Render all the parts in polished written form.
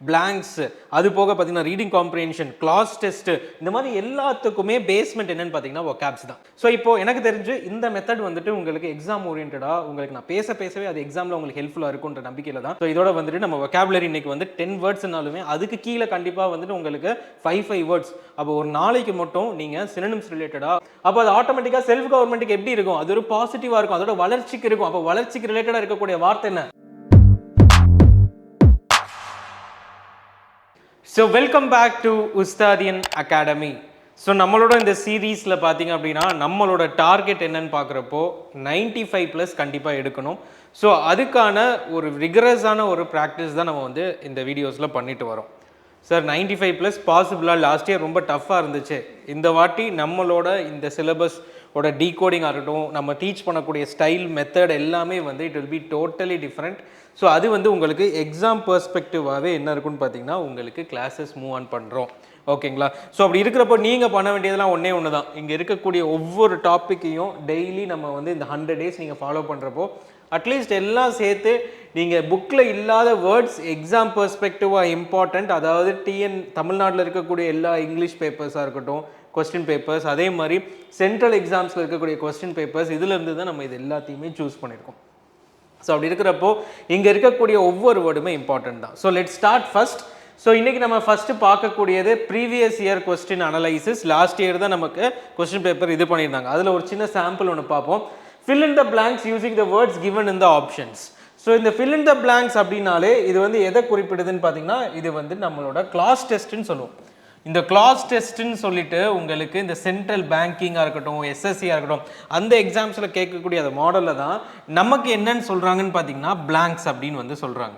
blanks, அது போக பார்த்தீங்கன்னா ரீடிங் காம்ப்ரிஹென்ஷன், கிளாஸ் டெஸ்ட், இந்த மாதிரி எல்லாத்துக்குமே பேஸ்மெண்ட் என்னன்னு பார்த்தீங்கன்னா vocabs தான். ஸோ இப்போ எனக்கு தெரிஞ்சு இந்த மெத்தட் வந்துட்டு உங்களுக்கு எக்ஸாம் ஓரியன்டா உங்களுக்கு நான் பேசவே அது எக்ஸாமில் உங்களுக்கு ஹெல்ப்ஃபுல்லாக இருக்குன்ற நம்பிக்கையில் தான். ஸோ இதோட வந்துட்டு நம்ம vocabulary இன்னைக்கு வந்து 10 வேர்ட்ஸ்னாலுமே அதுக்கு கீழே கண்டிப்பாக வந்துட்டு உங்களுக்கு 5 வேர்ட்ஸ். அப்போ ஒரு நாளைக்கு மட்டும் நீங்கள் சினோனிம்ஸ் ரிலேட்டடா, அப்போ அது ஆட்டோமேட்டிக்காக செல்ஃப் கவர்மெண்ட்டுக்கு எப்படி இருக்கும், அது ஒரு பாசிட்டிவாக இருக்கும், அதோட வளர்ச்சிக்கு இருக்கும். அப்போ வளர்ச்சிக்கு ரிலேட்டடாக இருக்கக்கூடிய வார்த்தை என்ன? ஸோ வெல்கம் பேக் டு உஸ்தாதியன் அகாடமி. ஸோ நம்மளோட இந்த சீரீஸில் பார்த்தீங்க அப்படின்னா நம்மளோட டார்கெட் என்னன்னு பார்க்குறப்போ 95+ கண்டிப்பாக எடுக்கணும். ஸோ அதுக்கான ஒரு ரிகரஸான ஒரு ப்ராக்டிஸ் தான் நம்ம வந்து இந்த வீடியோஸில் பண்ணிட்டு வரோம். சார் 95+ பாசிபிளாக? லாஸ்ட் இயர் ரொம்ப டஃப்பாக இருந்துச்சு. இந்த வாட்டி நம்மளோட இந்த சிலபஸோட டீகோடிங்காக இருக்கட்டும், நம்ம டீச் பண்ணக்கூடிய ஸ்டைல் மெத்தட் எல்லாமே வந்து it will be totally different. So அது வந்து உங்களுக்கு எக்ஸாம் பெர்ஸ்பெக்டிவாகவே என்ன இருக்குன்னு பார்த்தீங்கன்னா உங்களுக்கு கிளாஸஸ் மூவ் ஆன் பண்ணுறோம். ஓகேங்களா? ஸோ அப்படி இருக்கிறப்போ நீங்கள் பண்ண வேண்டியதெல்லாம் ஒன்று தான். இங்கே இருக்கக்கூடிய ஒவ்வொரு டாப்பிக்கையும் டெய்லி நம்ம வந்து இந்த 100 days நீங்கள் ஃபாலோ பண்ணுறப்போ அட்லீஸ்ட் எல்லாம் சேர்த்து நீங்கள் புக்கில் இல்லாத வேர்ட்ஸ் எக்ஸாம் பெர்ஸ்பெக்டிவாக இம்பார்ட்டண்ட். அதாவது தமிழ்நாட்டில் இருக்கக்கூடிய எல்லா இங்கிலீஷ் பேப்பர்ஸாக இருக்கட்டும், கொஸ்டின் பேப்பர்ஸ், அதே மாதிரி சென்ட்ரல் எக்ஸாம்ஸில் இருக்கக்கூடிய கொஸ்டின் பேப்பர்ஸ், இதிலேருந்து தான் நம்ம இது எல்லாத்தையுமே சூஸ் பண்ணியிருக்கோம். ஸோ அப்படி இருக்கிறப்போ இங்கே இருக்கக்கூடிய ஒவ்வொரு வேர்டுமே இம்பார்ட்டன்ட் தான். So let start first. So இன்றைக்கி நம்ம ஃபஸ்ட்டு பார்க்கக்கூடியது previous year question analysis. Last year தான் நமக்கு கொஸ்டின் பேப்பர் இது பண்ணியிருந்தாங்க. அதில் ஒரு சின்ன சாம்பிள் ஒன்று பார்ப்போம். fill in the blanks using the words given in the options. So இந்த fill in the blanks அப்படின்னாலே இது வந்து எதை குறிப்பிடுதுன்னு பார்த்தீங்கன்னா இது வந்து நம்மளோட கிளாஸ் டெஸ்ட்டுன்னு சொல்லுவோம். இந்த கிளாஸ் டெஸ்ட்டுன்னு சொல்லிட்டு உங்களுக்கு இந்த சென்ட்ரல் பேங்கிங்காக இருக்கட்டும், எஸ்எஸ்சியாக இருக்கட்டும், அந்த எக்ஸாம்ஸில் கேட்கக்கூடிய அந்த மாடலில் தான் நமக்கு என்னன்னு சொல்கிறாங்கன்னு பார்த்தீங்கன்னா பிளாங்க்ஸ் அப்படின்னு வந்து சொல்கிறாங்க.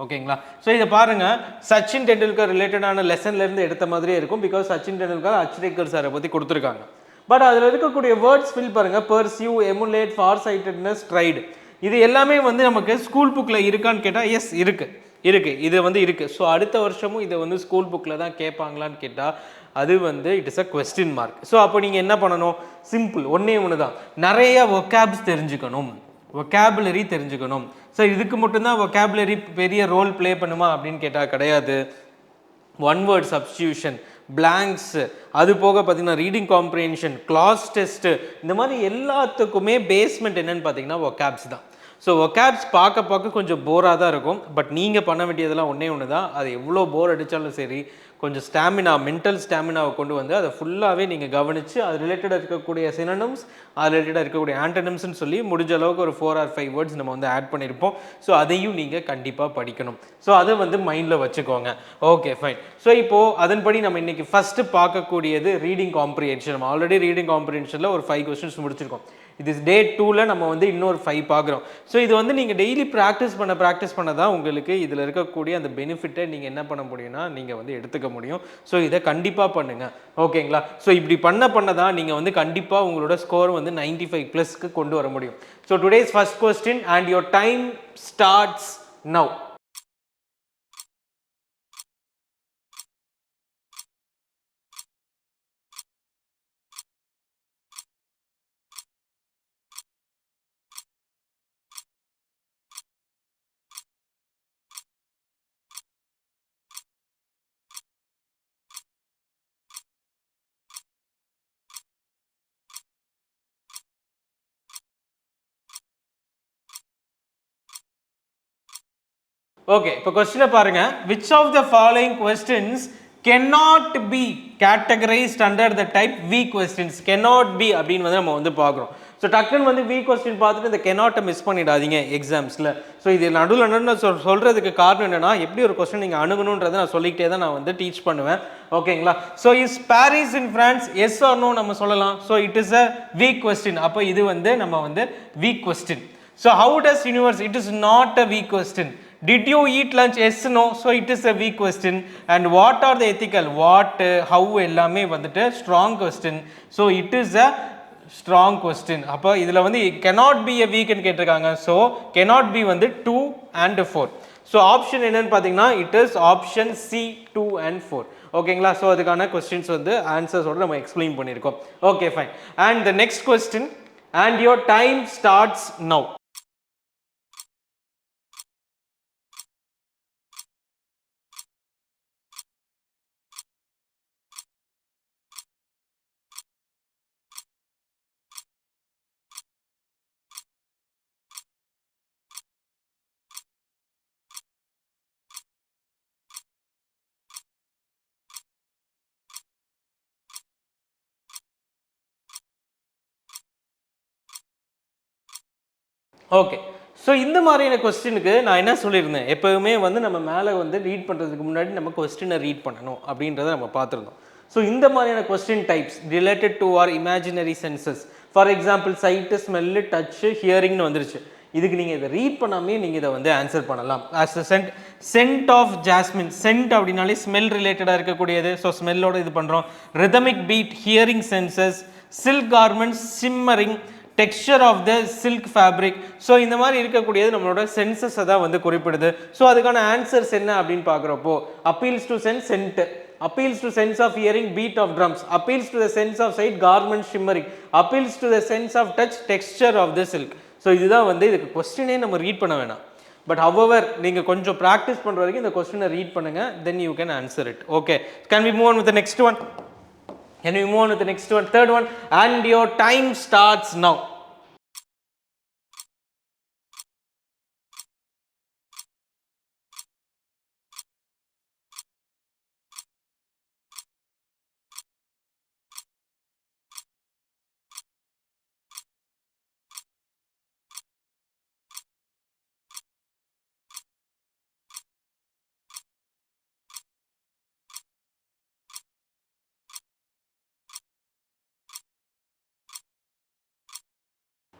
ஓகேங்களா? ஸோ இதை பாருங்கள், சச்சின் டெண்டுல்கர் ரிலேட்டடான லெசன்லேருந்து எடுத்த மாதிரியே இருக்கும். பிகாஸ் சச்சின் டெண்டுல்கர் அச்ரேக்கர் சாரை பற்றி கொடுத்துருக்காங்க. பட் அதில் இருக்கக்கூடிய வேர்ட்ஸ் ஃபில் பாருங்கள், pursue, emulate, farsightedness, tried, இது எல்லாமே வந்து நமக்கு ஸ்கூல் புக்கில் இருக்கான்னு கேட்டால் எஸ் இருக்குது. இது வந்து இருக்குது. ஸோ அடுத்த வருஷமும் இதை வந்து ஸ்கூல் புக்கில் தான் கேட்பாங்களான்னு கேட்டால் அது வந்து it is a question mark. So அப்போ நீங்கள் என்ன பண்ணணும்? சிம்பிள், ஒன்று தான், நிறைய vocabs தெரிஞ்சுக்கணும், vocabulary தெரிஞ்சுக்கணும். ஸோ இதுக்கு மட்டும்தான் vocabulary பெரிய ரோல் ப்ளே பண்ணுமா அப்படின்னு கேட்டால் கிடையாது. ஒன் வேர்ட் சப்ஸ்டியூஷன், பிளாங்க்ஸ், அது போக பார்த்தீங்கன்னா ரீடிங் காம்ப்ரிஹென்ஷன், கிளாஸ் டெஸ்ட்டு, இந்த மாதிரி எல்லாத்துக்குமே பேஸ்மெண்ட் என்னன்னு பார்த்தீங்கன்னா vocabs தான். ஸோ vocabs பார்க்க கொஞ்சம் போராக தான் இருக்கும். பட் நீங்கள் பண்ண வேண்டியதெல்லாம் ஒன்று தான். அது எவ்வளோ போர் அடித்தாலும் சரி, கொஞ்சம் ஸ்டாமினா, மென்டல் ஸ்டாமினாவை கொண்டு வந்து அதை ஃபுல்லாகவே நீங்கள் கவனித்து அது ரிலேட்டடாக இருக்கக்கூடிய சினோனிம்ஸ், அது ரிலேட்டடாக இருக்கக்கூடிய ஆண்டனிம்ஸ்ன்னு சொல்லி முடிஞ்ச அளவுக்கு ஒரு 4 or 5 வேர்ட்ஸ் நம்ம வந்து ஆட் பண்ணியிருப்போம். ஸோ அதையும் நீங்கள் கண்டிப்பாக படிக்கணும். ஸோ அதை வந்து மைண்டில் வச்சுக்கோங்க. Okay fine. ஸோ இப்போது அதன்படி நம்ம இன்றைக்கி ஃபஸ்ட்டு பார்க்கக்கூடியது ரீடிங் காம்ப்ரிஹென்ஷன். நம்ம ஆல்ரெடி ரீடிங் காம்ப்ரிஹென்ஷனில் ஒரு 5 கொஸ்டின்ஸ் முடிச்சிருக்கோம். இது டே 2ல் நம்ம வந்து இன்னொரு 5 பார்க்குறோம். ஸோ இது வந்து நீங்கள் டெய்லி ப்ராக்டிஸ் பண்ண தான் உங்களுக்கு இதில் இருக்கக்கூடிய அந்த பெனிஃபிட்டை நீங்கள் என்ன பண்ண முடியும்னா நீங்கள் வந்து எடுத்துக்க முடியும். ஸோ இதை கண்டிப்பாக பண்ணுங்கள். ஓகேங்களா? ஸோ இப்படி பண்ண தான் நீங்கள் வந்து கண்டிப்பாக உங்களோட ஸ்கோர் வந்து 95+க்கு கொண்டு வர முடியும். So today's first question and your time starts now. Okay, இப்போ கொஸ்டினை பாருங்க. Which of the following questions cannot be categorized under the type weak questions? cannot be அப்படின்னு வந்து நம்ம வந்து பார்க்குறோம். ஸோ டக்குன்னு வந்து வீக் கொஸ்டின் பார்த்துட்டு இந்த கெனாட்டை மிஸ் பண்ணிடாதீங்க எக்ஸாம்ஸில். ஸோ இது நடுவில் சொல்கிறதுக்கு காரணம் என்னென்னா, எப்படி ஒரு கொஸ்டின் நீங்கள் அணுகணுன்றதை நான் சொல்லிக்கிட்டே தான் நான் வந்து டீச் பண்ணுவேன். ஓகேங்களா? So is Paris in France, yes or no நம்ம சொல்லலாம். So it is a weak question. அப்போ இது வந்து நம்ம வந்து weak question. So how does universe, it is not a weak question. Did you eat lunch? Yes, no. So it is a weak question. And what are the ethical? What, how எல்லாமே வந்துட்டு strong question. So it is a strong question. அப்போ இதில் வந்து cannot be a weak ன்னு கேட்டிருக்காங்க. So cannot be வந்து 2 and 4. So option என்னன்னு பார்த்தீங்கன்னா it is option C 2 and 4. ஓகேங்களா? ஸோ அதுக்கான கொஸ்டின்ஸ் வந்து ஆன்சர்ஸோட நம்ம எக்ஸ்பிளைன் பண்ணியிருக்கோம். Okay fine. And the next question, and your time starts now. Okay. So இந்த மாதிரியான கொஸ்டினுக்கு நான் என்ன சொல்லியிருந்தேன், எப்போவுமே வந்து நம்ம மேலே வந்து ரீட் பண்ணுறதுக்கு முன்னாடி நம்ம கொஸ்டினை ரீட் பண்ணணும் அப்படின்றத நம்ம பார்த்துருந்தோம். ஸோ இந்த மாதிரியான question types related to our imaginary senses, for example sight, smell, touch, ஹியரிங்னு வந்துருச்சு. இதுக்கு நீங்கள் இதை ரீட் பண்ணாமே நீங்கள் இதை வந்து ஆன்சர் பண்ணலாம். As a scent of jasmine, scent அப்படின்னாலே ஸ்மெல் ரிலேட்டடாக இருக்கக்கூடியது. ஸோ ஸ்மெல்லோட இது பண்ணுறோம். Rhythmic beat, hearing senses, silk garments, simmering, texture of the silk fabric. So இந்த மாதிரி இருக்கக்கூடியது நம்மளோட சென்சஸை தான் வந்து குறிப்பிடுது. ஸோ அதுக்கான ஆன்சர்ஸ் என்ன அப்படின்னு பார்க்குறப்போ, appeals to sense, scent. appeals to sense of hearing, beat of drums. appeals to the sense of sight, garment shimmering. appeals to the sense of touch, texture of the silk. So இதுதான் வந்து இதுக்கு கொஸ்டினே நம்ம read பண்ண வேணாம். But however நீங்கள் கொஞ்சம் practice பண்ணுற வரைக்கும் இந்த கொஸ்டினை ரீட் பண்ணுங்கள், then you can answer it. Okay, can we move on with the next one? Can we move on with the next one? Third one, and your time starts now.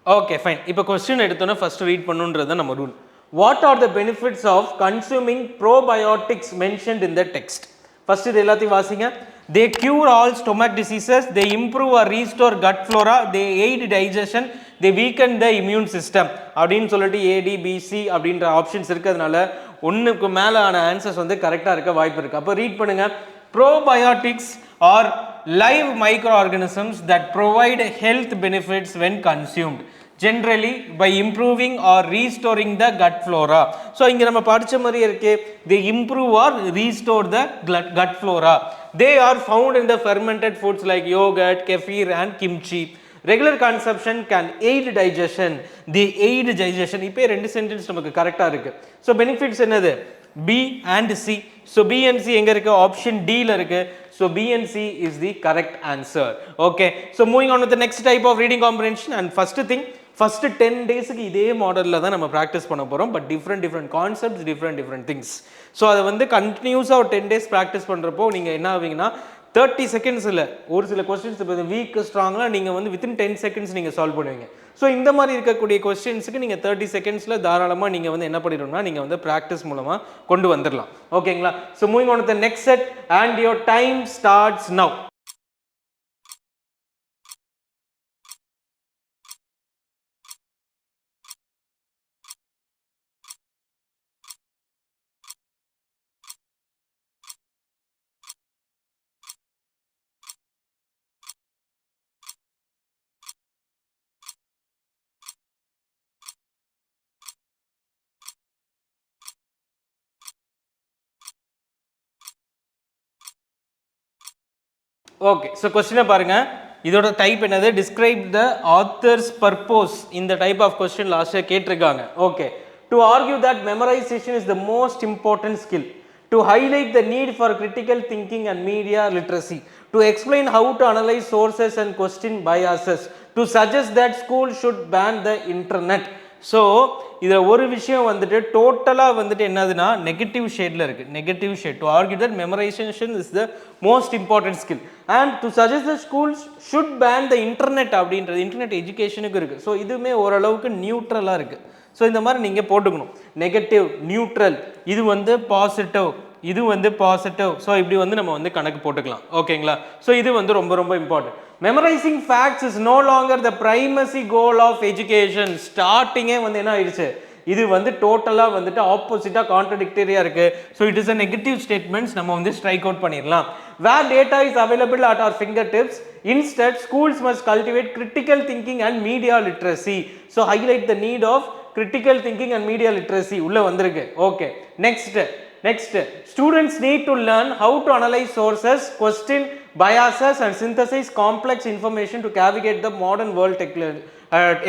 Okay, fine. இப்போ question எடுத்தோன்னா first read பண்ணுன்றது நம்ம rule. What are the benefits of consuming probiotics mentioned in the text? First இது எல்லாத்தையும் வாசிங்க. They cure all stomach diseases, they improve or restore gut flora, they aid digestion, they weaken the immune system அப்படின்னு சொல்லிட்டு ஏடிபிசி அப்படின்ற options இருக்கிறதுனால ஒன்றுக்கு மேலே ஆன ஆன்சர்ஸ் வந்து கரெக்டாக இருக்க வாய்ப்பு இருக்குது. அப்போ ரீட் பண்ணுங்க. Probiotics are live microorganisms that provide health benefits when consumed, generally by improving or restoring the gut flora. So இங்க நம்ம படிச்ச மாதிரி இருக்கு, they improve or restore the gut flora. They are found in the fermented foods like yogurt, kefir and kimchi. Regular consumption can aid digestion. They aid digestion. இப்போ ரெண்டு sentence நமக்கு கரெக்டா இருக்கு. So benefits என்னது? B and C. So B and C எங்க இருக்கு? Option D ல இருக்கு. So B and C is the correct answer. Okay, so moving on with the next type of reading comprehension. And first thing, first 10 days க்கு இதே மாடல்ல தான் நம்ம practice பண்ண போறோம். But different concepts, different things. So அதை வந்து கண்டினியூஸா ஒரு 10 days பிராக்டிஸ் பண்றப்போ நீங்க என்ன ஆவீங்கன்னா 30 செகண்ட்ஸ் இல்லை, ஒரு சில கொஸ்டின்ஸ் இப்போ வீக் ஸ்ட்ராங்லாம் நீங்கள் வந்து வித்தின் 10 செகண்ட்ஸ் நீங்கள் சால்வ் பண்ணுவீங்க. ஸோ இந்த மாதிரி இருக்கக்கூடிய கொஸ்டின்ஸுக்கு நீங்கள் 30 செகண்ட்ஸில் தாராளமாக நீங்கள் வந்து என்ன பண்ணிடணும்னா நீங்கள் வந்து ப்ராக்டிஸ் மூலமாக கொண்டு வந்துடலாம். ஓகேங்களா? So moving on to the next set and your time starts now. Okay, so கொஸ்டினை பாருங்க. இதோட டைப் என்னது? Describe the author's purpose. இந்த டைப் ஆஃப் கொஸ்டின் லாஸ்ட்டாக கேட்டிருக்காங்க. Okay, to argue that memorization is the most important skill, to highlight the need for critical thinking and media literacy, to explain how to analyse sources and question biases, to suggest that school should ban the internet. So இதில் ஒரு விஷயம் வந்துட்டு டோட்டலாக வந்துட்டு என்னதுன்னா negative ஷேடில் இருக்குது. Negative shade. To argue that memorization is the most important skill and to suggest the schools should ban the internet அப்படின்றது இன்டர்நெட் எஜுகேஷனுக்கு இருக்குது. ஸோ இதுவுமே ஓரளவுக்கு நியூட்ரலாக இருக்குது. ஸோ இந்த மாதிரி நீங்கள் போட்டுக்கணும். நெகட்டிவ், நியூட்ரல், இது வந்து பாசிட்டிவ், இது வந்து பாசிட்டிவ். ஸோ இப்படி வந்து நம்ம வந்து கணக்கு போட்டுக்கலாம். ஓகேங்களா? ஸோ இது வந்து ரொம்ப ரொம்ப important. Memorising facts is no longer the primacy goal of education. ஸ்டார்டிங்கே வந்து என்ன ஆயிடுச்சு? இது வந்து டோட்டலாக வந்துட்டு ஆப்போசிட்டாக கான்ட்ரடிக்டரியாக இருக்குது. So it is a negative statements. நம்ம வந்து ஸ்ட்ரைக் அவுட் பண்ணிடலாம். Where data is available at our finger tips, instead schools must cultivate critical thinking and media literacy. So highlight the need of critical thinking and media literacy உள்ள வந்திருக்கு. Okay, next students need to learn how to analyze sources, question biases and synthesize complex information to navigate the modern world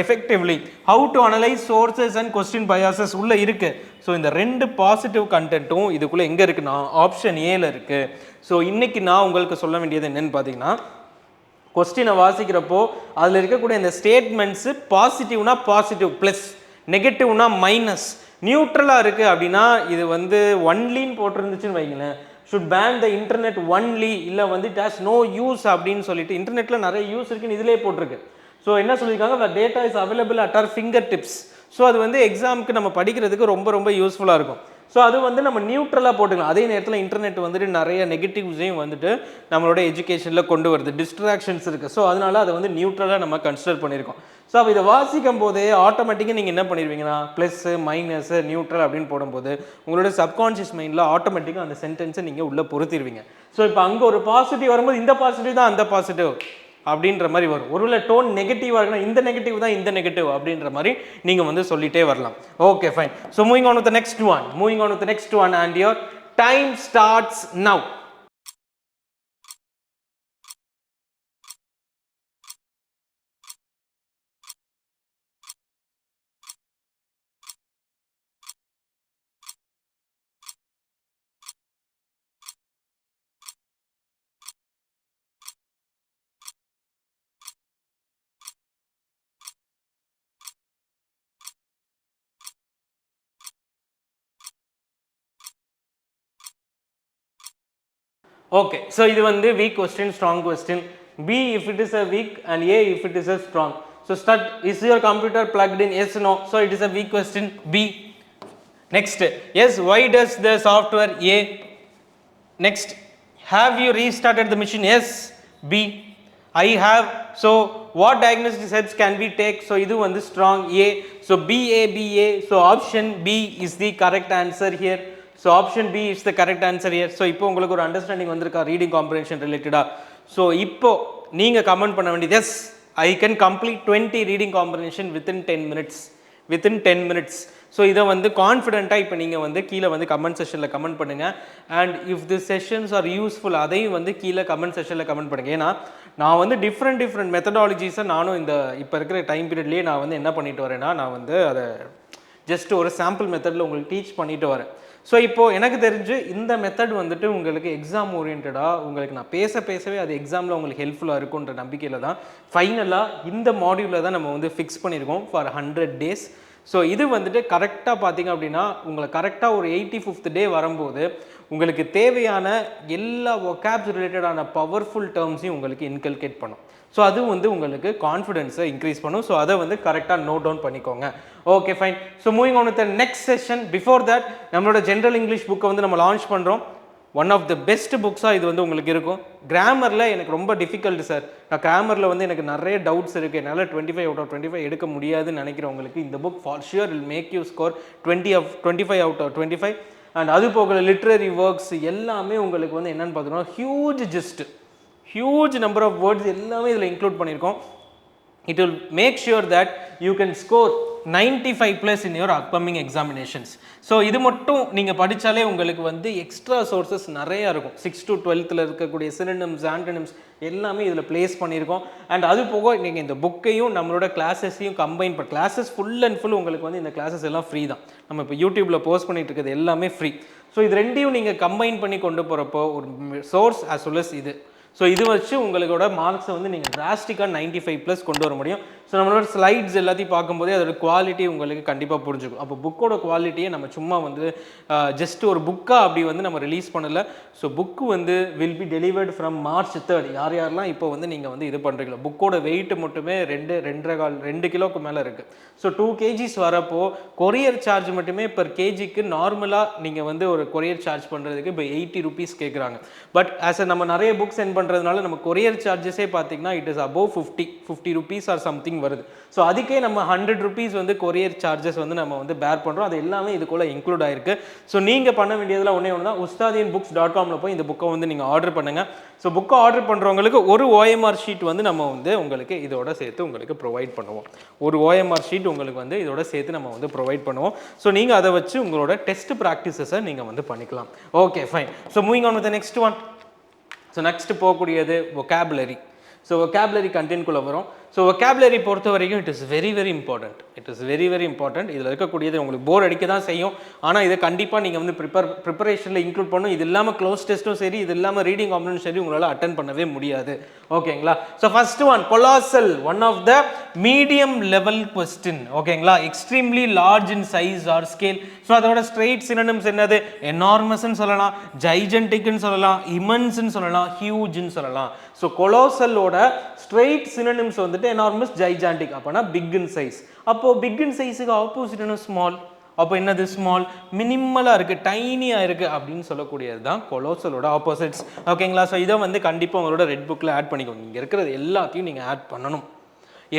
effectively. How to analyze sources and question biases உள்ள இருக்கு. So இந்த ரெண்டு positive கண்டென்ட்டும் இதுக்குள்ள எங்க இருக்குன்னா option ஏல இருக்கு. So இன்னைக்கு நான் உங்களுக்கு சொல்ல வேண்டியது என்னன்னு பார்த்தீங்கன்னா, கொஸ்டினை வாசிக்கிறப்போ அதில் இருக்கக்கூடிய இந்த ஸ்டேட்மெண்ட்ஸு பாசிட்டிவ்னா பாசிட்டிவ் ப்ளஸ், நெகட்டிவ்னா மைனஸ், நியூட்ரலாக இருக்குது அப்படின்னா இது வந்து ஒன்லின்னு போட்டிருந்துச்சுன்னு வைங்களேன், should ban the internet only, இல்லை வந்து இட் ஹாஸ் நோ யூஸ் அப்படின்னு சொல்லிட்டு, இன்டர்நெட்டில் நிறைய யூஸ் இருக்குன்னு இதிலே போட்டிருக்கு. ஸோ என்ன சொல்லியிருக்காங்க, data is available at our finger tips. So அது வந்து எக்ஸாமுக்கு நம்ம படிக்கிறதுக்கு ரொம்ப ரொம்ப யூஸ்ஃபுல்லாக இருக்கும். ஸோ அது வந்து நம்ம நியூட்ரலாக போட்டுக்கலாம். அதே நேரத்தில் இன்டர்நெட் வந்துட்டு நிறைய நெகட்டிவ்ஸையும் வந்துட்டு நம்மளோட எஜுகேஷனில் கொண்டு வருது, டிஸ்ட்ராக்ஷன்ஸ் இருக்குது. ஸோ அதனால அதை வந்து நியூட்ரலாக நம்ம கன்சிடர் பண்ணியிருக்கோம். ஸோ அப்போ இதை வாசிக்கும் போதே ஆட்டோமேட்டிக்காக நீங்கள் என்ன பண்ணிடுவீங்கன்னா, ப்ளஸ்ஸு மைனஸு நியூட்ரல் அப்படின்னு போடும்போது உங்களோட சப்கான்ஷியஸ் மைண்டில் ஆட்டோமேட்டிக்காக அந்த சென்டென்ஸை நீங்கள் உள்ளே பொறுத்திடுவீங்க. ஸோ இப்போ அங்கே ஒரு பாசிட்டிவ் வரும்போது இந்த பாசிட்டிவ் தான் அந்த பாசிட்டிவ் அப்படின்ற மாதிரி வரும். ஒருவேளை டோன் நெகட்டிவாக இருக்குன்னா இந்த நெகட்டிவ் தான் இந்த நெகட்டிவ் அப்படின்ற மாதிரி நீங்கள் வந்து சொல்லிட்டே வரலாம். Okay fine. So moving on with the next one and your time starts now. Okay, so இது வந்து weak question, strong question. B if it is a weak and A if it is a strong. So start, is your computer plugged in? Yes, no. So it is a weak question, B. Next, yes, why does the software? A. Next, have you restarted the machine? Yes, B. I have. So what diagnostic steps can we take? So இது வந்து strong, A. So BA. So option B is the correct answer here. So option B is the correct answer here. So இப்போ உங்களுக்கு ஒரு understanding வந்திருக்கா reading comprehension ரிலேட்டடா? So இப்போ நீங்கள் comment பண்ண வேண்டியது, yes I can complete 20 reading comprehension within 10 minutes. So இதை வந்து கான்ஃபிடென்ட்டாக இப்போ நீங்கள் வந்து கீழே வந்து கமெண்ட் செஷனில் கமெண்ட் பண்ணுங்கள். And if the sessions R useful, அதையும் வந்து கீழே கமெண்ட் செஷனில் கமெண்ட் பண்ணுங்கள். ஏன்னா நான் வந்து டிஃப்ரெண்ட் மெத்தடாலஜிஸை நானும் இந்த இப்போ இருக்கிற டைம் பீரியட்லேயே நான் வந்து என்ன பண்ணிட்டு வரேன்னா, நான் வந்து அதை ஜஸ்ட் ஒரு சாம்பிள் மெத்தடில் உங்களுக்கு டீச் பண்ணிட்டு வரேன். ஸோ இப்போது எனக்கு தெரிஞ்சு இந்த மெத்தட் வந்துட்டு உங்களுக்கு எக்ஸாம் ஓரியன்டாக உங்களுக்கு நான் பேசவே அது எக்ஸாமில் உங்களுக்கு ஹெல்ப்ஃபுல்லாக இருக்குன்ற நம்பிக்கையில் தான் ஃபைனலாக இந்த மாடியூலில் தான் நம்ம வந்து ஃபிக்ஸ் பண்ணியிருக்கோம் ஃபார் 100 days. ஸோ இது வந்துட்டு கரெக்டாக பார்த்தீங்க அப்படின்னா உங்களை கரெக்டாக ஒரு 85th டே வரும்போது உங்களுக்கு தேவையான எல்லா ஒகாப்ஸ் ரிலேட்டடான பவர்ஃபுல் டேர்ம்ஸையும் உங்களுக்கு இன்கல்கேட் பண்ணும். ஸோ அது வந்து உங்களுக்கு கான்ஃபிடென்ஸை இன்க்ரீஸ் பண்ணும். ஸோ அதை வந்து கரெக்டாக நோட் டவுன் பண்ணிக்கோங்க. Okay fine. So moving on with the next session. Before that நம்மளோட ஜென்ரல் இங்கிலீஷ் புக்கை வந்து நம்ம லான்ச் பண்ணுறோம். ஒன் ஆஃப் த பெஸ்ட் புக்ஸாக இது வந்து உங்களுக்கு இருக்கும். கிராமரில் எனக்கு ரொம்ப டிஃபிகல்ட் சார், நான் கிராமரில் வந்து எனக்கு நிறைய டவுட்ஸ் இருக்குது, என்னால் 25 out of 25 எடுக்க முடியாதுன்னு நினைக்கிறவங்களுக்கு இந்த book for sure will make you score 25 out of 25. And அது போக லிட்ரரி ஒர்க்ஸ் எல்லாமே உங்களுக்கு வந்து என்னென்னு பார்த்தோம்னா ஹியூஜ் நம்பர் ஆஃப் வேர்ட்ஸ் எல்லாமே இதில் இன்க்ளூட் பண்ணியிருக்கோம். It will make sure that you can score 95+ in your upcoming examinations. So இது மட்டும் நீங்கள் படித்தாலே உங்களுக்கு வந்து எக்ஸ்ட்ரா சோர்சஸ் நிறையா இருக்கும். 6 to 12th இருக்கக்கூடிய சினோனிம்ஸ், ஆண்டோனிம்ஸ் எல்லாமே இதில் பிளேஸ் பண்ணியிருக்கோம். அண்ட் அது போக நீங்கள் இந்த புக்கையும் நம்மளோட கிளாஸஸையும் கம்பைன் பண்ண, கிளாஸஸ் ஃபுல் அண்ட் ஃபுல் உங்களுக்கு வந்து இந்த கிளாஸஸ் எல்லாம் ஃப்ரீ தான். நம்ம இப்போ யூடியூப்பில் போஸ்ட் பண்ணிட்டு இருக்கிறது எல்லாமே ஃப்ரீ. ஸோ இது ரெண்டையும் நீங்கள் கம்பைன் பண்ணி கொண்டு போகிறப்போ ஒரு சோர்ஸ் as well as இது. ஸோ இது வச்சு உங்களோட மார்க்ஸை வந்து நீங்கள் டிராஸ்டிக்காக 95+ கொண்டு வர முடியும். ஸோ நம்மளோட ஸ்லைட்ஸ் எல்லாத்தையும் பார்க்கும்போதே அதோட குவாலிட்டி உங்களுக்கு கண்டிப்பாக புரிஞ்சுக்கும். அப்போ புக்கோட குவாலிட்டியை நம்ம சும்மா வந்து ஜஸ்ட் ஒரு புக்காக அப்படி வந்து நம்ம ரிலீஸ் பண்ணலை. ஸோ புக்கு வந்து will be delivered from March 3rd. யாரெல்லாம் இப்போ வந்து நீங்கள் வந்து இது பண்ணுறீங்களோ, புக்கோட வெயிட்டு மட்டுமே 2 கிலோக்கு மேலே இருக்குது. ஸோ 2 kgs வரப்போ கொரியர் சார்ஜ் மட்டுமே per kgக்கு நார்மலாக நீங்கள் வந்து ஒரு கொரியர் சார்ஜ் பண்ணுறதுக்கு இப்போ 80 rupees கேட்குறாங்க. பட் ஆஸ் நம்ம நிறைய புக் சென்ட் பண்ணுறதுனால நம்ம கொரியர் சார்ஜஸே பார்த்தீங்கன்னா it is above 50 rupees or something வருது. ஸோ அதுக்கே நம்ம 100 rupees வந்து கொரியர் சார்ஜஸ் வந்து நம்ம வந்து பேர் பண்ணுறோம். அது எல்லாமே இதுக்குள்ளே இன்க்ளூட் ஆயிருக்கு. ஸோ நீங்கள் பண்ண வேண்டியதில் ஒன்றே ஒன்று தான், ustadianbooks.comல போய் இந்த புக்கை வந்து நீங்கள் ஆர்டர் பண்ணுங்கள். ஸோ புக்கை ஆர்டர் பண்ணுறவங்களுக்கு ஒரு OMR ஷீட் வந்து நம்ம வந்து உங்களுக்கு இதோட சேர்த்து உங்களுக்கு ப்ரொவைட் பண்ணுவோம். ஒரு OMR ஷீட் உங்களுக்கு வந்து இதோட சேர்த்து நம்ம வந்து ப்ரொவைட் பண்ணுவோம். ஸோ நீங்கள் அதை வச்சு உங்களோட டெஸ்ட் ப்ராக்டிசஸை நீங்கள் வந்து பண்ணிக்கலாம். Okay fine. So moving on with the next one. So next போகக்கூடியது vocabulary. ஸோ vocabulary கண்டென்ட்குள்ளே வரும். ஸோ vocabulary பொறுத்த வரைக்கும் it is very very important. It is very very important. இதில் இருக்கக்கூடியது உங்களுக்கு போர் அடிக்க தான் செய்யும். ஆனால் இதை கண்டிப்பாக நீங்கள் வந்து ப்ரிப்பரேஷனில் இன்க்ளூட் பண்ணும். இது இல்லாமல் க்ளோஸ் டெஸ்ட்டும் சரி, இது இல்லாமல் ரீடிங் காம்படிஷன் சரி உங்களால் அட்டன் பண்ணவே முடியாது. ஓகேங்களா? So first one colossal, one of the medium level question. ஓகேங்களா? Extremely large in size or scale. So அதோட ஸ்ட்ரெயிட் சினோனிம்ஸ் என்னது? எனார்மஸ்ன்னு சொல்லலாம், ஜைஜென்டிக்னு சொல்லலாம், இமன்ஸ்ன்னு சொல்லலாம், ஹியூஜ்னு சொல்லலாம். ஸோ கொலோசலோட ஸ்ட்ரெயிட் சினோனிம்ஸ் வந்துட்டு எனார்மஸ், ஜைஜாண்டிக். அப்போனா பிக் இன் சைஸ். அப்போ பிக் இன் சைஸுக்கு ஆப்போசிட் என்ன? ஸ்மால். அப்போ என்னது? ஸ்மால். மினிமலாக இருக்குது, டைனியாக இருக்குது அப்படின்னு சொல்லக்கூடியது தான் கொலோசலோட ஆப்போசிட்ஸ். ஓகேங்களா? ஸோ இதை வந்து கண்டிப்பாக உங்களோட ரெட் புக்கில் ஆட் பண்ணிக்கோங்க. இங்கே இருக்கிறது எல்லாத்தையும் நீங்கள் ஆட் பண்ணணும்.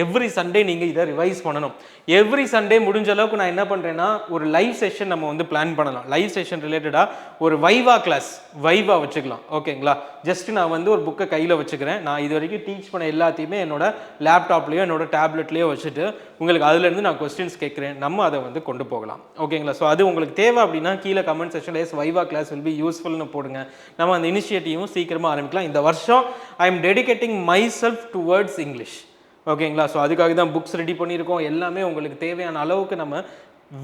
எவ்ரி சண்டே நீங்கள் இதை ரிவைஸ் பண்ணணும். எவ்ரி சண்டே முடிஞ்ச அளவுக்கு நான் என்ன பண்ணுறேன்னா ஒரு லைவ் செஷன் நம்ம வந்து பிளான் பண்ணலாம். லைவ் செஷன் ரிலேட்டடாக ஒரு வைவா கிளாஸ், வைவா வச்சுக்கலாம். ஓகேங்களா? ஜஸ்ட் நான் வந்து ஒரு புக்கை கையில் வச்சுக்கிறேன். நான் இது வரைக்கும் டீச் பண்ண எல்லாத்தையுமே என்னோட லேப்டாப்லேயோ என்னோட டேப்லெட்லேயோ வச்சுட்டு உங்களுக்கு அதுலேருந்து நான் கொஸ்டின்ஸ் கேட்குறேன். நம்ம அதை வந்து கொண்டு போகலாம். ஓகேங்களா? ஸோ அது உங்களுக்கு தேவை அப்படின்னா கீழே கமெண்ட் செக்ஷனில் yes viva class will be யூஸ்ஃபுல்னு போடுங்க. நம்ம அந்த இனிஷியேட்டிவும் சீக்கிரமாக ஆரம்பிக்கலாம். இந்த வருஷம் I am dedicating myself towards English. ஓகேங்களா? ஸோ அதுக்காக தான் புக்ஸ் ரெடி பண்ணியிருக்கோம். எல்லாமே உங்களுக்கு தேவையான அளவுக்கு நம்ம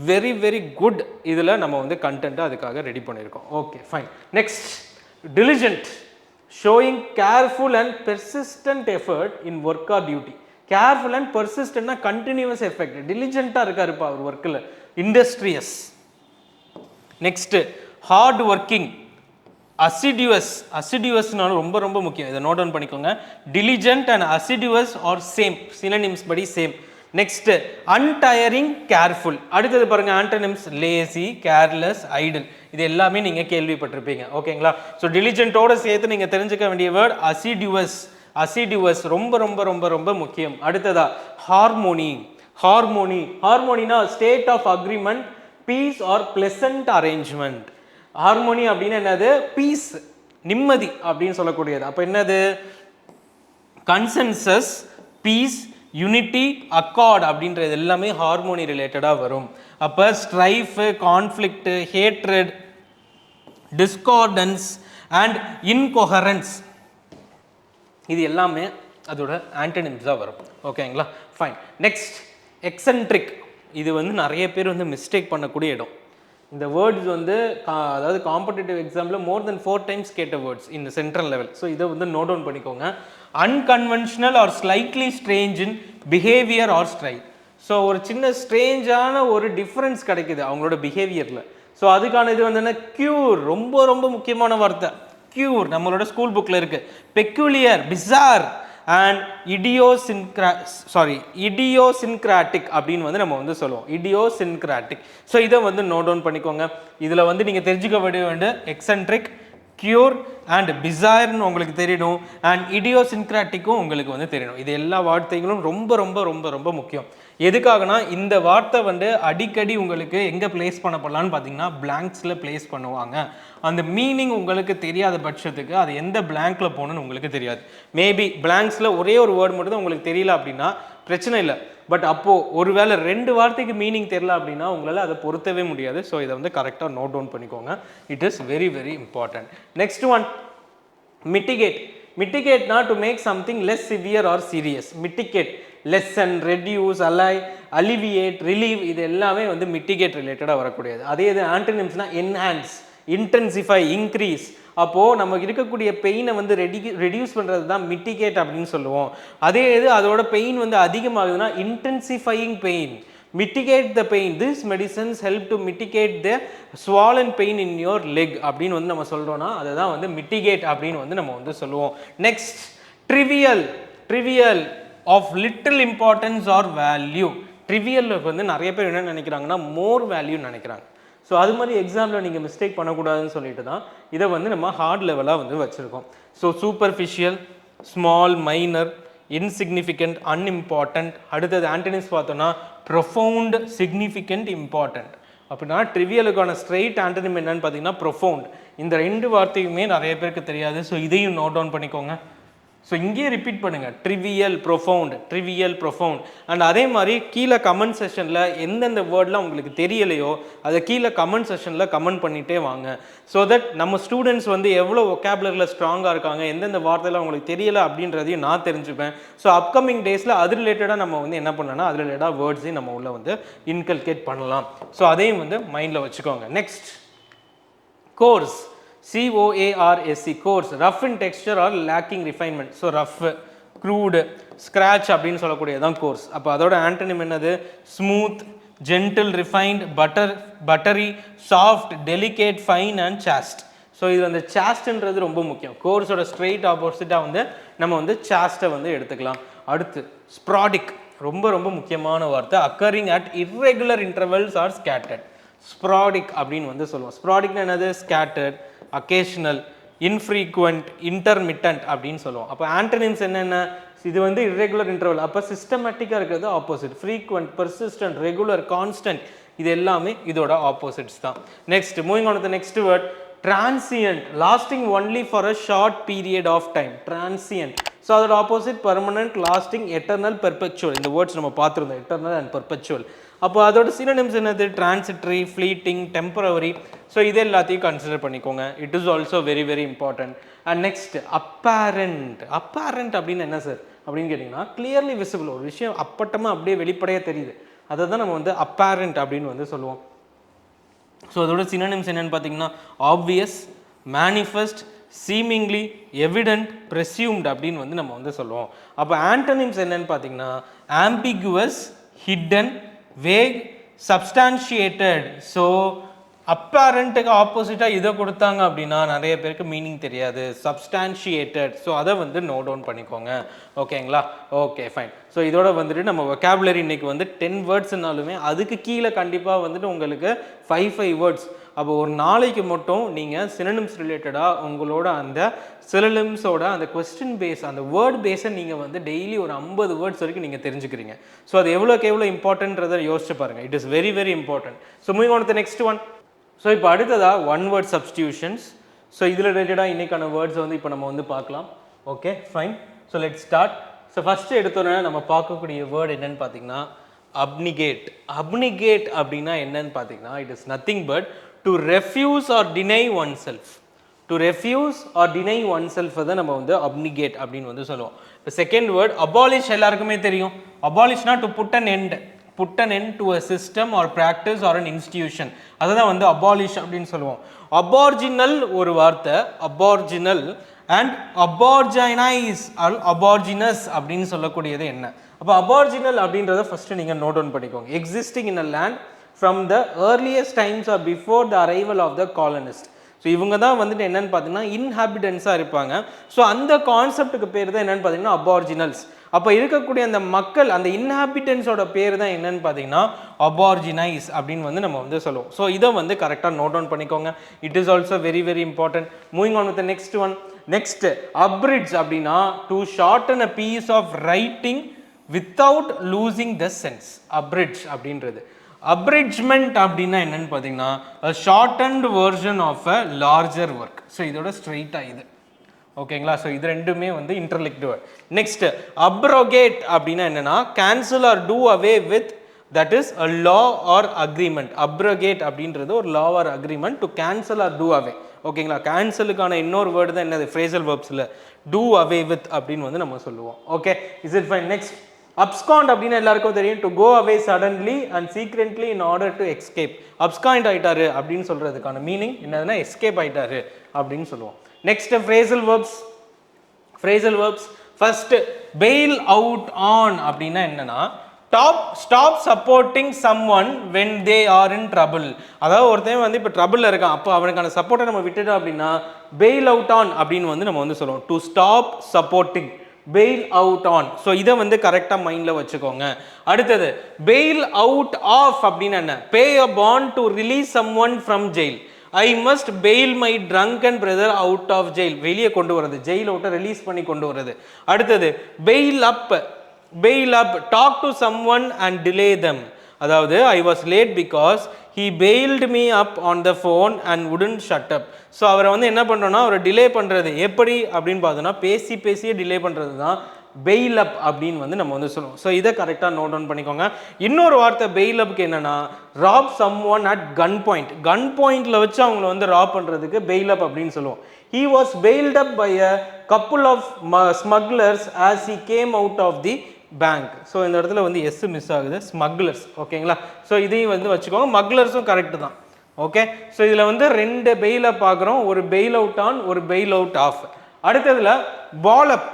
வெரி வெரி குட் இதில் நம்ம வந்து கண்டென்ட்டை அதுக்காக ரெடி பண்ணியிருக்கோம். Okay fine. Next diligent, showing careful and persistent effort in work or duty. Careful and பெர்சிஸ்டன்ட்னா கண்டினியூவஸ் எஃபெக்ட். டிலிஜென்ட்டாக இருக்காருப்பா அவர் ஒர்க்கில். Industrious. Next hard working, assiduous. அசிடியூஸ்னாலும் ரொம்ப ரொம்ப முக்கியம். இதை நோட் டவுன் பண்ணிக்கோங்க. Diligent and assiduous are same, synonyms படி சேம். Next untiring, careful. அடுத்தது பாருங்க ஆன்டோனிம்ஸ் லேசி, கேர்லெஸ், ஐடில். இது எல்லாமே நீங்கள் கேள்விப்பட்டிருப்பீங்க. ஓகேங்களா? ஸோ டிலிஜென்ட்டோட சேர்த்து நீங்கள் தெரிஞ்சுக்க வேண்டிய வேர்ட் அசிடியூஸ். அசிடியூஸ் ரொம்ப ரொம்ப ரொம்ப ரொம்ப முக்கியம். அடுத்ததா ஹார்மோனி. ஹார்மோனி, ஹார்மோனினா state of agreement, peace or pleasant arrangement. Harmony அப்படின்னு என்னது? பீஸ், நிம்மதி அப்படின்னு சொல்லக்கூடியது. அப்போ என்னது? கன்சென்சஸ், பீஸ், யூனிட்டி, அக்கார்ட் அப்படின்றது எல்லாமே ஹார்மோனி ரிலேட்டடாக வரும். அப்போ ஸ்ட்ரைஃப், கான்ஃப்ளிக்ட், ஹேட்ரட், டிஸ்கார்டன்ஸ் அண்ட் இன்கொஹரன்ஸ், இது எல்லாமே அதோட ஆன்டனிம்ஸாக வரும். ஓகேங்களா? ஃபைன். Next eccentric. இது வந்து நிறைய பேர் வந்து மிஸ்டேக் பண்ணக்கூடிய இடம். இந்த வேர்ட்ஸ் வந்து அதாவது காம்படிட்டிவ் எக்ஸாமில் மோர் தென் 4 times கேட்ட வேர்ட்ஸ் இந்த சென்ட்ரல் லெவல். ஸோ இதை வந்து நோட் டவுன் பண்ணிக்கோங்க. Unconventional or slightly strange in behaviour or style. So ஒரு சின்ன ஸ்ட்ரேஞ்சான ஒரு டிஃப்ரென்ஸ் கிடைக்குது அவங்களோட பிஹேவியரில். ஸோ அதுக்கான இது வந்து என்ன? கியூர். ரொம்ப ரொம்ப முக்கியமான வார்த்தை கியூர். நம்மளோட ஸ்கூல் புக்கில் இருக்குது. பெக்குலியர், பிசார் அண்ட் இடியோசின்கிராட்டிக் அப்படின்னு வந்து நம்ம வந்து சொல்லுவோம். இடியோசின்கிராட்டிக். ஸோ இதை வந்து நோட் டவுன் பண்ணிக்கோங்க. இதில் வந்து நீங்கள் தெரிஞ்சுக்க வேண்டிய எக்ஸென்ட்ரிக், கியூர் அண்ட் பிசார்னு உங்களுக்கு தெரியணும். அண்ட் இடியோசின்கிராட்டிக்கும் உங்களுக்கு வந்து தெரியணும். இது எல்லா வார்த்தைகளும் ரொம்ப ரொம்ப ரொம்ப ரொம்ப முக்கியம். எதுக்காகனா இந்த வார்த்தை வந்து அடிக்கடி உங்களுக்கு எங்கே பிளேஸ் பண்ணப்படலான்னு பார்த்தீங்கன்னா பிளாங்க்ஸில் பிளேஸ் பண்ணுவாங்க. அந்த மீனிங் உங்களுக்கு தெரியாத பட்சத்துக்கு அது எந்த பிளாங்க்ல போகணுன்னு உங்களுக்கு தெரியாது. மேபி பிளாங்க்ஸில் ஒரே ஒரு வேர்டு மட்டும் தான் உங்களுக்கு தெரியல அப்படின்னா பிரச்சனை இல்லை. பட் அப்போது ஒருவேளை 2 வார்த்தைக்கு மீனிங் தெரியல அப்படின்னா உங்களால் அதை பொருத்தவே முடியாது. ஸோ இதை வந்து கரெக்டாக நோட் டவுன் பண்ணிக்கோங்க. It is very very important. Next one mitigate. மிட்டிகேட்னா to make something less severe or serious. Mitigate, lessen, reduce, alleviate, relieve, இது எல்லாமே வந்து மிட்டிகேட் ரிலேட்டடாக வரக்கூடியது. அதே இது ஆன்டனிம்ஸ்னா என்ஹான்ஸ், இன்டென்சிஃபை, இன்க்ரீஸ். அப்போது நமக்கு இருக்கக்கூடிய பெயினை வந்து ரெடியூஸ் பண்ணுறது தான் மிட்டிகேட் அப்படின்னு சொல்லுவோம். அதே இது அதோட பெயின் வந்து அதிகமாகுதுன்னா இன்டென்சிஃபையிங் pain. mitigate the pain. These medicines help to mitigate the swollen pain in your leg அப்படின்னு வந்து நம்ம சொல்கிறோன்னா அதை தான் வந்து mitigate அப்படின்னு வந்து நம்ம வந்து சொல்லுவோம். Next trivial of little importance or value. ட்ரிவியலுக்கு வந்து நிறைய பேர் என்ன நினைக்கிறாங்கன்னா மோர் வேல்யூன்னு நினைக்கிறாங்க. ஸோ அது மாதிரி எக்ஸாமில் நீங்கள் மிஸ்டேக் பண்ணக்கூடாதுன்னு சொல்லிட்டு தான் இதை வந்து நம்ம ஹார்ட் லெவலாக வந்து வச்சுருக்கோம். So superficial, small, minor, insignificant, unimportant. அடுத்தது ஆன்டனிம்ஸ் பார்த்தோன்னா ப்ரொஃபவுண்ட், சிக்னிஃபிகண்ட், இம்பார்ட்டன்ட். அப்படின்னா ட்ரிவியலுக்கான ஸ்ட்ரெயிட் ஆன்டனிம் என்னன்னு பார்த்தீங்கன்னா ப்ரொஃபவுண்ட். இந்த 2 வார்த்தையுமே நிறைய பேருக்கு தெரியாது. ஸோ இதையும் நோட் டவுன் பண்ணிக்கோங்க. ஸோ இங்கேயே ரிப்பீட் பண்ணுங்கள், ட்ரிவியல் ப்ரொஃபவுண்ட். அண்ட் அதே மாதிரி கீழே கமெண்ட் செஷனில் எந்தெந்த வேர்ட்லாம் உங்களுக்கு தெரியலையோ அதை கீழே கமெண்ட் செஷனில் கமெண்ட் பண்ணிகிட்டே வாங்க. ஸோ தட் நம்ம ஸ்டூடெண்ட்ஸ் வந்து எவ்வளோ ஒகேபுலரியில் ஸ்ட்ராங்காக இருக்காங்க, எந்தெந்த வார்த்தையில் அவங்களுக்கு தெரியலை அப்படின்றதையும் நான் தெரிஞ்சுப்பேன். ஸோ அப்கமிங் டேஸில் அது ரிலேட்டடாக நம்ம வந்து என்ன பண்ணலாம்னா அது ரிலேட்டடாக வேர்ட்ஸையும் நம்ம உள்ள வந்து இன்கல்கேட் பண்ணலாம். ஸோ அதையும் வந்து மைண்டில் வச்சுக்கோங்க. Next coarse, COARSE, coarse, rough in texture or lacking refinement. So rough, crude, scratch அப்படின்னு சொல்லக்கூடியதான் கோர்ஸ். அப்போ அதோட ஆண்டனிம் என்னது? Smooth, gentle, refined, buttery, soft, delicate, fine and chaste. So இது வந்து சாஸ்ட்ன்றது ரொம்ப முக்கியம். கோர்ஸோட ஸ்ட்ரெயிட் ஆப்போசிட்டாக வந்து நம்ம வந்து சாஸ்ட்டை வந்து எடுத்துக்கலாம். அடுத்து ஸ்ப்ராடிக், ரொம்ப ரொம்ப முக்கியமான வார்த்தை. Occurring at irregular intervals or scattered. Sporadic அப்படின்னு வந்து சொல்லுவோம். ஸ்ப்ராடிக்னா என்னது? ஸ்கேட்டர்ட், அக்கேஷனல், இன்ஃப்ரீக்வெண்ட், இன்டர்மிட்டன்ட் அப்படின்னு சொல்லுவோம். அப்போ ஆண்டனிம்ஸ் என்னென்ன? இது வந்து இர்ரெகுலர் இன்டர்வல். அப்போ சிஸ்டமேட்டிக்காக இருக்கிறது opposite. Frequent, persistent, regular, constant, இது எல்லாமே இதோட ஆப்போசிட்ஸ் தான். Next, moving on to the next word, transient, lasting only for a short period of time. Transient. So அதோட ஆப்போசிட் பர்மனன்ட், லாஸ்டிங், எட்டர்னல், பெர்பெக்சுவல். இந்த வேர்ட்ஸ் நம்ம பார்த்துருந்தோம், எட்டர்னல் அண்ட் பெர்பெக்சுவல். அப்போ அதோட சினோனிம்ஸ் என்னது? Transitory, fleeting, temporary. ஸோ இது எல்லாத்தையும் கன்சிடர் பண்ணிக்கோங்க. It is also very very important. And next apparent. Apparent அப்படின்னு என்ன சார் அப்படின்னு கேட்டிங்கன்னா, கிளியர்லி விசிபிள், ஒரு விஷயம் அப்பட்டமாக அப்படியே வெளிப்படையாக தெரியுது, அதை தான் நம்ம வந்து அப்பேரண்ட் அப்படின்னு வந்து சொல்லுவோம். ஸோ அதோட சினோனிம்ஸ் என்னென்னு பார்த்தீங்கன்னா, ஆப்வியஸ், மேனிஃபெஸ்ட், சீமிங்லி, எவிடென்ட், ப்ரெசியூம்ட் அப்படின்னு வந்து நம்ம வந்து சொல்லுவோம். அப்போ ஆண்டனிம்ஸ் என்னென்னு பார்த்தீங்கன்னா, ஆம்பிகுவஸ், ஹிடன், வேக், சப்ஸ்டான்ஷியேட்டட். ஸோ அப்பேரண்ட்டுக்கு ஆப்போசிட்டாக இதை கொடுத்தாங்க அப்படின்னா நிறைய பேருக்கு மீனிங் தெரியாது. சப்ஸ்டான்ஷியேட்டட். ஸோ அதை வந்து நோட் டவுன் பண்ணிக்கோங்க. ஓகேங்களா? Okay fine. ஸோ இதோட வந்துட்டு நம்ம வொக்காபுலரி இன்னைக்கு வந்து 10 வேர்ட்ஸ்னாலுமே அதுக்கு கீழே கண்டிப்பாக வந்துட்டு உங்களுக்கு 5 வேர்ட்ஸ். அப்போ ஒரு நாளைக்கு மட்டும் நீங்கள் சினோனிம்ஸ் ரிலேட்டடாக உங்களோட அந்த சினோனிம்ஸோட அந்த கொஸ்டின் பேஸ், அந்த வேர்ட் பேஸை நீங்கள் வந்து டெய்லி ஒரு 50 வேர்ட்ஸ் வரைக்கும் நீங்கள் தெரிஞ்சுக்கிறீங்க. ஸோ அது எவ்வளோக்கு எவ்வளோ இம்பார்ட்டன்றதை யோசிச்சு பாருங்கள். It is very very important. So moving on to the next one. So இப்போ அடுத்ததாக ஒன் வேர்ட் சப்ஸ்டியூஷன்ஸ். ஸோ இதில் ரிலேட்டடாக இன்றைக்கான வேர்ட்ஸ் வந்து இப்போ நம்ம வந்து பார்க்கலாம். Okay fine. So let start. So first எடுத்தோன்னே நம்ம பார்க்கக்கூடிய வேர்டு என்னன்னு பார்த்தீங்கன்னா அப்னிகேட். அப்னிகேட் அப்படின்னா என்னன்னு பார்த்தீங்கன்னா, it is nothing but to refuse or deny oneself. To refuse or deny oneself தான் நம்ம வந்து அப்னிகேட் அப்படின்னு வந்து சொல்லுவோம். இப்போ செகண்ட் வேர்ட் அபாலிஷ். எல்லாருக்குமே தெரியும், அபாலிஷ்னா to put an end, put an end to a system or practice or an institution. அதுதான் வந்து abolish அப்படின்னு சொல்லுவோம். aboriginal ஒரு வார்த்தை, aboriginal and aborigines or aboriginous அப்படின்னு சொல்லக்கூடியது என்ன? அப்போ aboriginal அப்படின்றத ஃபர்ஸ்ட் நீங்க நோட் டவுன் பண்ணிக்கோங்க. existing in a land from the earliest times or before the arrival of the colonist. So இவங்க தான் வந்துட்டு என்னன்னு பார்த்தீங்கன்னா இன்ஹாபிட்டன்ஸாக இருப்பாங்க. ஸோ அந்த கான்செப்டுக்கு பேர் தான் என்னன்னு பார்த்தீங்கன்னா அபார்ஜினல்ஸ். அப்போ இருக்கக்கூடிய அந்த மக்கள், அந்த இன்ஹாபிட்டன்ஸோட பேர் தான் என்னன்னு பார்த்தீங்கன்னா அபார்ஜினைஸ் அப்படின்னு வந்து நம்ம வந்து சொல்லுவோம். ஸோ இதை வந்து கரெக்டாக நோட் டவுன் பண்ணிக்கோங்க. It is also very very important. Moving on with the next one. Next abridge அப்படின்னா to shorten a piece of writing without losing the sense. Abridge அப்படின்றது. அப்ரிட்ஜ்மெண்ட் அப்படின்னா என்னன்னு பார்த்தீங்கன்னா shortened version of a larger work. So இதோட ஸ்ட்ரெயிட்டாக இது ஓகேங்களா? So இது ரெண்டுமே வந்து இன்டர்லிங்க்டு வேர்ட். நெக்ஸ்ட் அப்ரோகேட் அப்படின்னா என்னன்னா cancel or do away with, that is a law or agreement. Abrogate அப்படின்றது ஒரு law or agreement. To cancel or do away. ஓகேங்களா? கேன்சலுக்கான இன்னொரு வேர்டு தான் என்னது? ஃப்ரேசல் வெர்ப்ஸில் டூ அவே வித் அப்படின்னு வந்து நம்ம சொல்லுவோம். Okay, is it fine? Next abscond அப்படின்னா எல்லாருக்கும் தெரியும், to go away suddenly and secretly in order to escape. Abscond ஆயிட்டாரு அப்படின்னு சொல்றதுக்கான மீனிங் என்னதுன்னா எஸ்கேப் ஆயிட்டாரு அப்படின்னு சொல்லுவோம். Next phrasal verbs. Phrasal verbs first fail out on அப்படின்னா என்னன்னா stop supporting someone when they are in trouble. அதாவது ஒருத்தன் வந்து இப்போ ட்ரபிளில் இருக்கான், அப்போ அவனுக்கான சப்போர்ட்டை நம்ம விட்டுட்டோம் அப்படின்னா பெயில் அவுட் ஆன் அப்படின்னு வந்து நம்ம வந்து சொல்லுவோம். To stop supporting, fail out on. So இதை வந்து கரெக்டாக மைண்டில் வச்சுக்கோங்க. அடுத்தது பெயில் அவுட் ஆஃப் அப்படின்னு என்ன? Pay a bond to release someone from jail. I must bail my drunken brother out of jail. வெளியே கொண்டு வரது, ஜெயில் அவுட்டை ரிலீஸ் பண்ணி கொண்டு வரது. அடுத்தது bail up. Bail up, talk to someone and delay them. அதாவது I was late because he bailed me up on the phone and wouldn't shut up. So அவரை வந்து என்ன பண்ணுறோன்னா அவரை டிலே பண்ணுறது எப்படி அப்படின்னு பார்த்தோன்னா பேசியே டிலே பண்ணுறது தான் பெயில் அப் அப்படின்னு வந்து நம்ம வந்து சொல்லுவோம். ஸோ இதை கரெக்டாக நோட் டவுன் பண்ணிக்கோங்க. இன்னொரு வார்த்தை பெயில் அப்க்கு என்னன்னா rob someone at gun point. Gun பாயிண்ட்ல வச்சு அவங்கள வந்து ராப் பண்ணுறதுக்கு பெயில் அப் அப்படின்னு சொல்லுவோம். He was bailed up by a couple of smugglers as he came out of the bank. So இந்த இடத்துல வந்து எஸ் மிஸ் ஆகுது, ஸ்மக்லர்ஸ். ஓகேங்களா? ஸோ இதையும் வந்து வச்சுக்கோங்க. மக்லர்ஸும் கரெக்டு தான். ஓகே, ஸோ இதில் வந்து 2 பெயில் அப் பார்க்குறோம், ஒரு பெயில் அவுட் ஆன், ஒரு பெயில் அவுட் ஆஃப். அடுத்ததுல பால் அப்,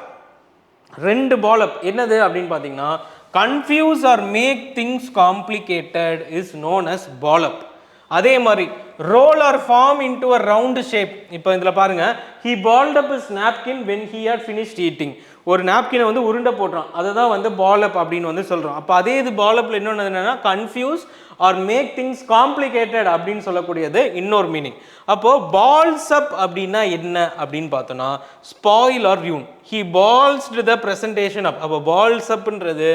2 பால் அப். என்னது அப்படின்னு பார்த்தீங்கன்னா confuse or make things complicated is known as ball up. அதே மாதிரி roll or form into a round shape. இப்போ இதில் பாருங்க, he balled up his napkin when he had finished eating. ஒரு நாப்கினை வந்து உருண்டை போடுறான், அதை தான் வந்து பால் அப் அப்படின்னு வந்து சொல்கிறோம். அப்போ அதே இது பால் அப்பில் இன்னொன்று என்னென்னா confuse or make things complicated அப்படின்னு சொல்லக்கூடியது இன்னொரு மீனிங். அப்போது பால்ஸ் அப் அப்படின்னா என்ன அப்படின்னு பார்த்தோன்னா spoil or ruin. He ballsed the presentation up. அப்போ பால்ஸ் அப்ன்றது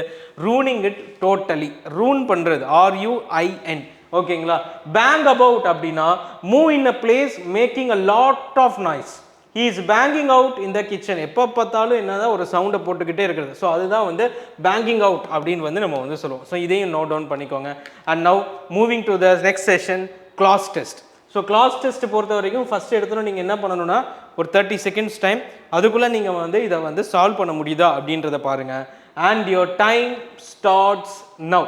ரூனிங் இட் டோட்டலி, ரூன் பண்ணுறது, RUIN. ஓகேங்களா? பேங் அபவுட் அப்படின்னா move in a place making a lot of noise. he is banging out in the kitchen. எப்போ பார்த்தாலும் என்னதான் ஒரு சவுண்டை போட்டுக்கிட்டே இருக்கிறது. ஸோ அதுதான் வந்து பேங்கிங் அவுட் அப்படின்னு வந்து நம்ம வந்து சொல்லுவோம். ஸோ இதையும் நோட் டவுன் பண்ணிக்கோங்க. And now moving to the next session, class test. So class test பொறுத்த வரைக்கும் ஃபர்ஸ்ட் எடுத்தோன்னா நீங்கள் என்ன பண்ணணும்னா ஒரு 30 seconds டைம், அதுக்குள்ளே நீங்கள் வந்து இதை வந்து சால்வ் பண்ண முடியுதா அப்படின்றத பாருங்கள். And your time starts now.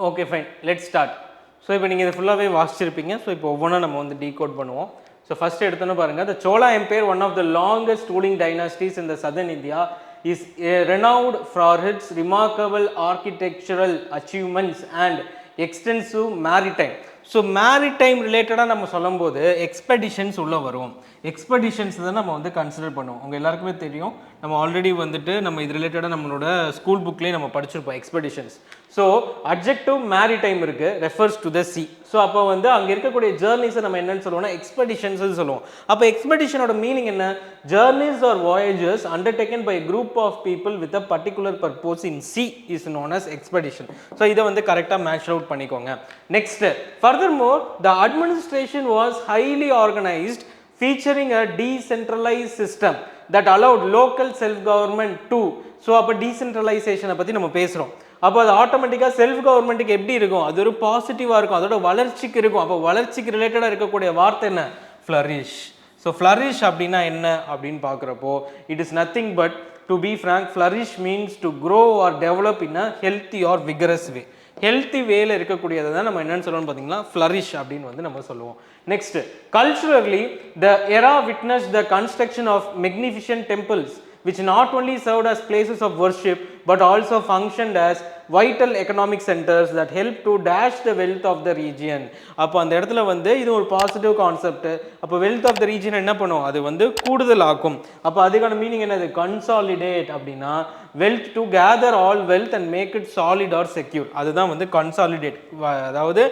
Okay fine, let start. So இப்போ நீங்கள் இதை ஃபுல்லாகவே வாசிச்சிருப்பீங்க. ஸோ இப்போ ஒவ்வொன்றா நம்ம வந்து டீகோட் பண்ணுவோம். ஸோ ஃபஸ்ட்டு எடுத்தோன்னு பாருங்கள், the Chola empire, one of the longest ruling dynasties in the southern India, is renowned for its remarkable architectural achievements and extensive maritime. ஸோ மேரிடைம் ரிலேட்டடாக நம்ம சொல்லும்போது எக்ஸ்பெடிஷன்ஸ் உள்ளே வரும். எக்ஸ்பெடிஷன்ஸ் தான் நம்ம வந்து கன்சிடர் பண்ணுவோம். உங்கள் எல்லாருக்குமே தெரியும், நம்ம ஆல்ரெடி வந்துட்டு நம்ம இது ரிலேட்டடாக நம்மளோட ஸ்கூல் புக்லேயே நம்ம படிச்சிருப்போம் எக்ஸ்பெடிஷன்ஸ். ஸோ அட்ஜெக்டிவ் மேரிடைம் இருக்குது, refers to the C. So அப்போ வந்து அங்கே இருக்கக்கூடிய ஜேர்னிஸை நம்ம என்னன்னு சொல்லுவோம்னா எக்ஸ்பெடிஷன்ஸ் சொல்லுவோம். அப்போ எக்ஸ்பெடிஷனோட மீனிங் என்ன? Journeys or voyages undertaken by group of people with a particular purpose in C is known as expedition. So இதை வந்து கரெக்டாக மேட்ச் அவுட் பண்ணிக்கோங்க. Next, furthermore the administration was highly organized, featuring a decentralized system that allowed local self government to. So அப்போ டீசென்ட்ரலைசேஷனை பற்றி நம்ம பேசுகிறோம். அப்போ அது ஆட்டோமேட்டிக்காக செல்ஃப் கவர்மெண்ட்டுக்கு எப்படி இருக்கும்? அது ஒரு பாசிட்டிவாக இருக்கும், அதோட வளர்ச்சிக்கு இருக்கும். அப்போ வளர்ச்சிக்கு ரிலேட்டடாக இருக்கக்கூடிய வார்த்தை என்ன? ஃப்ளரிஷ். ஸோ ஃப்ளரிஷ் அப்படின்னா என்ன அப்படின்னு பார்க்குறப்போ it is nothing but, to be frank, flourish means to grow or develop in a healthy or vigorous way. Healthy வேல இருக்கக்கூடியதை தான் நம்ம என்னன்னு சொல்லுவோம் பார்த்தீங்களா, ஃப்ளரிஷ் அப்படின்னு வந்து நம்ம சொல்லுவோம். Next, culturally the era witness the construction of magnificent temples which not only served as places of worship but also functioned as vital economic centers that help to dash the wealth of the region. அப்போ அந்த இடத்துல வந்து இது ஒரு positive concept. அப்போ wealth of the region என்ன பண்ணும்? அது வந்து கூடுதல் ஆக்கும். அப்போ அதுக்கான மீனிங் என்னது? கன்சாலிடேட் அப்படின்னா wealth to gather all wealth and make it solid or secure. அதுதான் வந்து கன்சாலிடேட். அதாவது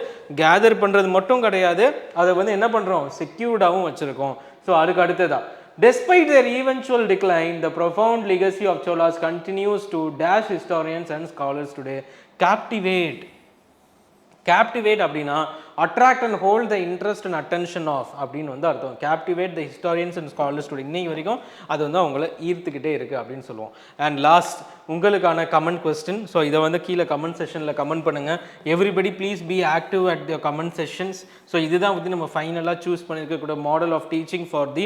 கேதர் பண்ணுறது மட்டும் கிடையாது, அதை வந்து என்ன பண்ணுறோம்? செக்யூர்டாகவும் வச்சுருக்கோம். ஸோ அதுக்கு அடுத்ததான், despite their eventual decline, the profound legacy of Cholas continues to dash historians and scholars today. Captivate. Captivate அப்படின்னா attract and hold the interest and attention of அப்படின்னு வந்து அர்த்தம். Captivate the historians and scholars today. இன்னைக்கு வரைக்கும் அது வந்து அவங்கள ஈர்த்துக்கிட்டே இருக்குது அப்படின்னு சொல்லுவோம். அண்ட் லாஸ்ட், உங்களுக்கான கமெண்ட் கொஸ்டின். ஸோ இதை வந்து கீழே கமெண்ட் செஷனில் கமெண்ட் பண்ணுங்கள். Everybody please be active at the comment sessions. So இதுதான் வந்து நம்ம ஃபைனலாக சூஸ் பண்ணியிருக்கக்கூடிய model of teaching for the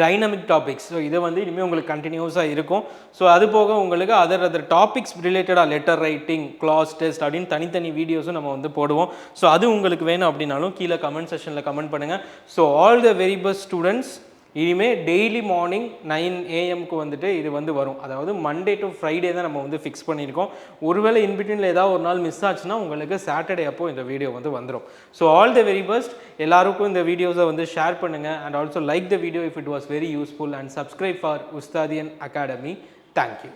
dynamic topics. So இதை வந்து இனிமேல் உங்களுக்கு கண்டினியூஸாக இருக்கும். ஸோ அது போக உங்களுக்கு அதர் டாபிக்ஸ் ரிலேட்டடாக லெட்டர் ரைட்டிங், கிளாஸ் டெஸ்ட் அப்படின்னு தனித்தனி வீடியோஸும் நம்ம வந்து போடுவோம். ஸோ அது உங்களுக்கு வேணும் அப்படின்னாலும் கீழே கமெண்ட் செஷனில் கமெண்ட் பண்ணுங்கள். So all the very best students. இனிமேல் டெய்லி மார்னிங் 9 AM வந்துட்டு இது வந்து வரும். அதாவது மண்டே டு ஃப்ரைடே தான் நம்ம வந்து ஃபிக்ஸ் பண்ணியிருக்கோம். ஒருவேளை இன்பிட்வீனில் ஏதாவது ஒரு நாள் மிஸ் ஆச்சுன்னா உங்களுக்கு சாட்டர்டே அப்போ இந்த வீடியோ வந்து வந்துடும். So all the very best. எல்லாருக்கும் இந்த வீடியோஸை வந்து ஷேர் பண்ணுங்கள் and also like the video if it was very useful and subscribe for Ustadian academy. Thank you.